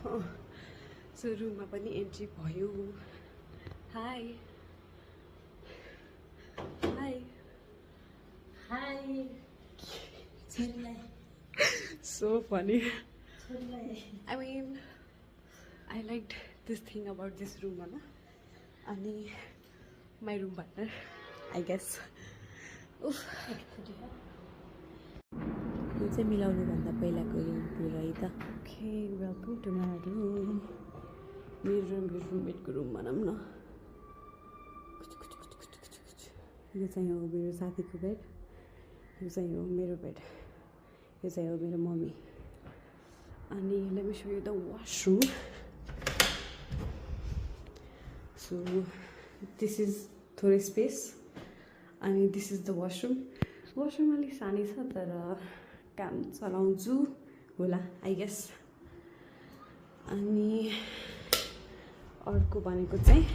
So रुममा पनि entry भयो. High high high. So funny. I mean, I liked this thing about this room, Anna. Ani my room partner, I guess. Oof. यो चाहिँ मिलाउनु भन्दा पहिलाको रुम टुर है त. Okay, welcome to my room. मेरो रुममेटको रुम भनौँ न. यो चाहिँ हो मेरो साथीको बेड. यो चाहिँ हो मेरो बेड. यो चाहिँ हो मेरो मम्मी. अनि let me show you the washroom. So this is थोरै स्पेस अनि this is the washroom. washroom अलिक सानै छ तर काम चलाउँछु होला आई गेस. अनि अर्को भनेको चाहिँ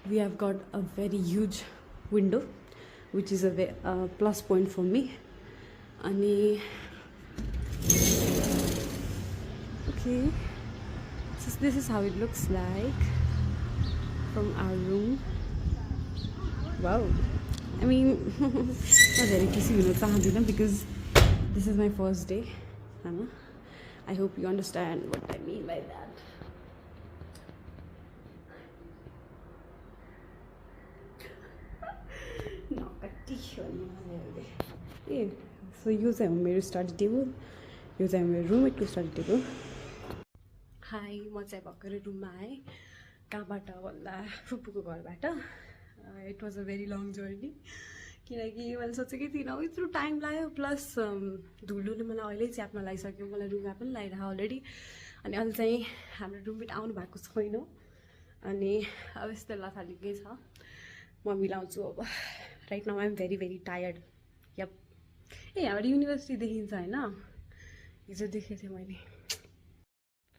we have got a very huge window which is a plus point for me. अनि okay, so this is how it looks like from our room. Wow, I mean not very खुसी हुन चाहदिनँ because this is my first day, Hannah. I hope you understand what I mean by that. No, so यो चाहिँ हो मेरो study table. यो चाहिँ मेरो रुममेटको स्टडी टेबल. हाई, म चाहिँ भर्खरै रुममा आएँ. कहाँबाट भन्दा फुपूको घरबाट. It was a very long journey किनकि मैले सोचेकै थिइनँ यत्रो टाइम लाग्यो. प्लस धुलोले मलाई अहिले च्याप्न लागिसक्यो. मलाई रुगा पनि लगाइरह अलरेडी. अनि अहिले चाहिँ हाम्रो रुममेट आउनु भएको छैन. अनि अब यस्तो लथालिकै छ. म मिलाउँछु अब. Right now I am very very tired. Yup. ए हाम्रो युनिभर्सिटी देखिन्छ होइन. हिजो देखेको थिएँ मैले.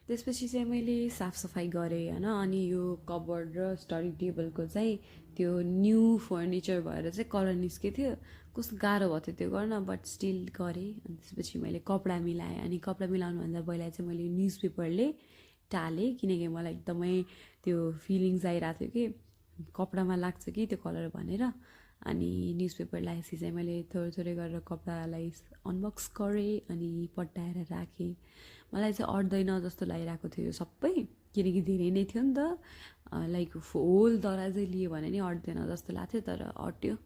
त्यसपछि चाहिँ मैले साफसफाइ गरेँ होइन. अनि यो कबर्ड र स्टडी टेबलको चाहिँ त्यो न्यू फर्निचर भएर चाहिँ कलर निस्केको थियो. कस्तो गाह्रो भएको थियो त्यो गर्न, बट स्टिल गरेँ. अनि त्यसपछि मैले कपडा मिलाएँ. अनि कपडा मिलाउनुभन्दा पहिला चाहिँ मैले न्युज पेपरले टालेँ किनकि मलाई एकदमै त्यो फिलिङ्स आइरहेको थियो कि कपडामा लाग्छ कि त्यो कलर भनेर. अनि न्युज पेपर लगाएपछि चाहिँ मैले थोरै थोरै गरेर कपडालाई अनबक्स गरेँ अनि पट्टाएर राखेँ. मलाई चाहिँ अट्दैन जस्तो लागिरहेको थियो यो सबै किनकि धेरै नै थियो नि त. लाइक होल दराजै लियो भने नि अट्दैन जस्तो लाग्थ्यो तर अट्यो.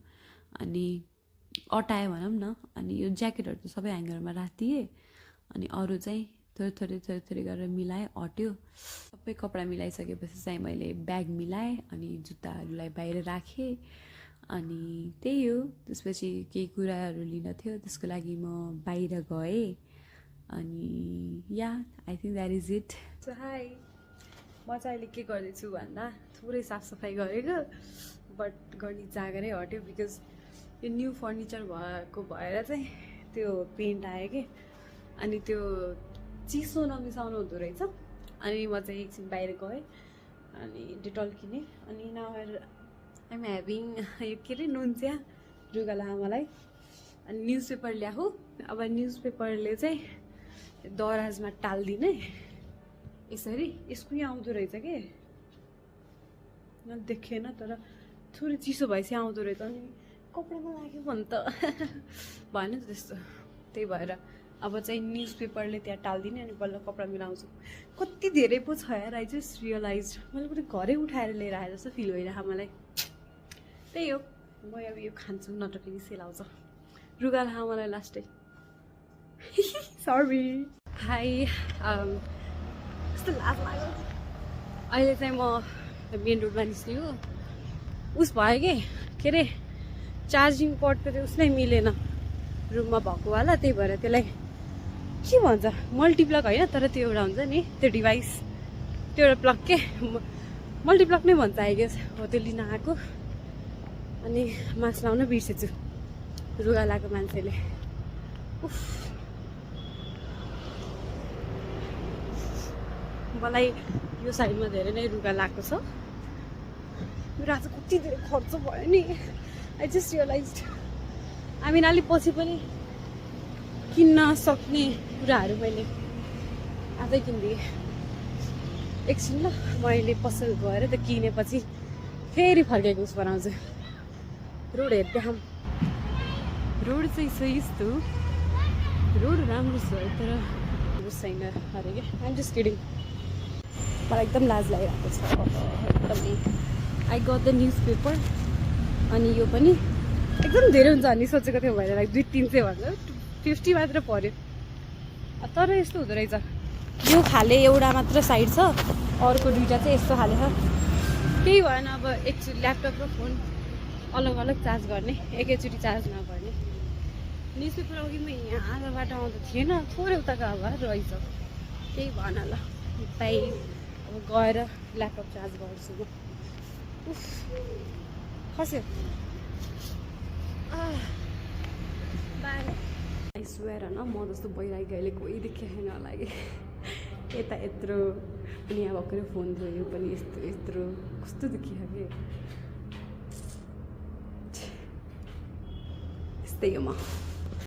अनि अटायो भनौँ न. अनि यो ज्याकेटहरू त सबै ह्याङ्गरमा राखिदिएँ. अनि अरू चाहिँ थोरै थोरै थोरै थोरै गरेर मिलाएँ, अट्यो. सबै कपडा मिलाइसकेपछि चाहिँ मैले ब्याग मिलाएँ अनि जुत्ताहरूलाई बाहिर राखेँ. अनि त्यही हो. त्यसपछि केही कुराहरू लिन थियो त्यसको लागि म बाहिर गएँ. अनि yeah I think that is it. So hi, म चाहिँ अहिले के गर्दैछु भन्दा थोरै साफसफाइ गरेको बट गर्ने जागरै हट्यो बिकज यो न्यू फर्निचर भएको भएर चाहिँ त्यो पेन्ट आयो कि. अनि त्यो चिसो नमिसाउनु हुँदो रहेछ. अनि म चाहिँ एकछिन बाहिर गएँ अनि डेटल किनेँ. अनि नाउ आइएम ह्याभिङ यो के अरे नुन चिया रुगा लाग्यो मलाई. अनि न्युज पेपर ल्याएको. अब न्युज पेपरले चाहिँ दराजमा टालिदिने यसरी. यसको यहाँ आउँदो रहेछ कि देखेन तर थोरै चिसो भएपछि आउँदो रहेछ. अनि कपडामा लाग्यो भने त भएन त त्यस्तो. त्यही भएर अब चाहिँ न्युज पेपरले त्यहाँ टालिदिने अनि बल्ल कपडा मिलाउँछु. कति धेरै पो छ यार. आई जस्ट रियलाइज मैले पनि घरै उठाएर लिएर आए जस्तो फिल भइरहेको मलाई. त्यही हो. म अब यो खान्छु नत्र फेरि सेलाउँछ. रुगा लाग्यो मलाई लास्टै. सरी. हाई, कस्तो लाज लाग्यो. अहिले चाहिँ म मेन रोडमा निस्केको. उस भयो के अरे चार्जिङ पोर्टको चाहिँ उसलाई मिलेन रुममा भएकोवाला. त्यही भएर त्यसलाई के भन्छ मल्टिप्लग होइन तर त्यो एउटा हुन्छ नि त्यो डिभाइस त्यो एउटा प्लग के मल्टिप्लग नै भन्छ आई गेस हो. त्यो लिन आएको. अनि मास्क लाउन बिर्सेछु रुगा लगाएको मान्छेले. उफ, मलाई यो साइडमा धेरै नै रुगा लागेको छ. मेरो आज कति धेरै खर्च भयो नि. I just realise. I mean अलिक पछि पनि किन्न सक्ने कुराहरू मैले आजै किनिदिएँ. एकछिन ल मैले पसल गएर त्यो किनेपछि फेरि फर्केको उस बनाउँछु रोड हेर्दै रोड चाहिँ छ यस्तो रोड राम्रो छ तर छैन अरे क्या आइम जस्ट किडिङ मलाई एकदम लाज लागिरहेको छ एकदमै I got the newspaper अनि यो पनि एकदम धेरै हुन्छ भन्ने सोचेको थियो भने लाइक 200-300 भन्दा 50 मात्र पऱ्यो तर यस्तो हुँदो रहेछ यो खाले एउटा मात्र साइड छ अर्को दुईवटा चाहिँ यस्तो खाले छ केही भएन अब एकचोटि ल्यापटप र फोन अलग अलग चार्ज गर्ने एकैचोटि चार्ज नगर्ने न्युज पेपर अघि म यहाँ आधाबाट आउँदा थिएन थोरै उता गएको भएर रहेछ केही भएन ल ताई अब गएर ल्यापटप चार्ज गर्छु म उफ खस्यो बाई आई स्वेयर होइन म जस्तो भइरहेको अहिले कोही देखेन होला कि यता यत्रो अनि यहाँ भर्खरै फोन थियो यो पनि यस्तो यत्रो कस्तो देखियो कि यस्तै हो म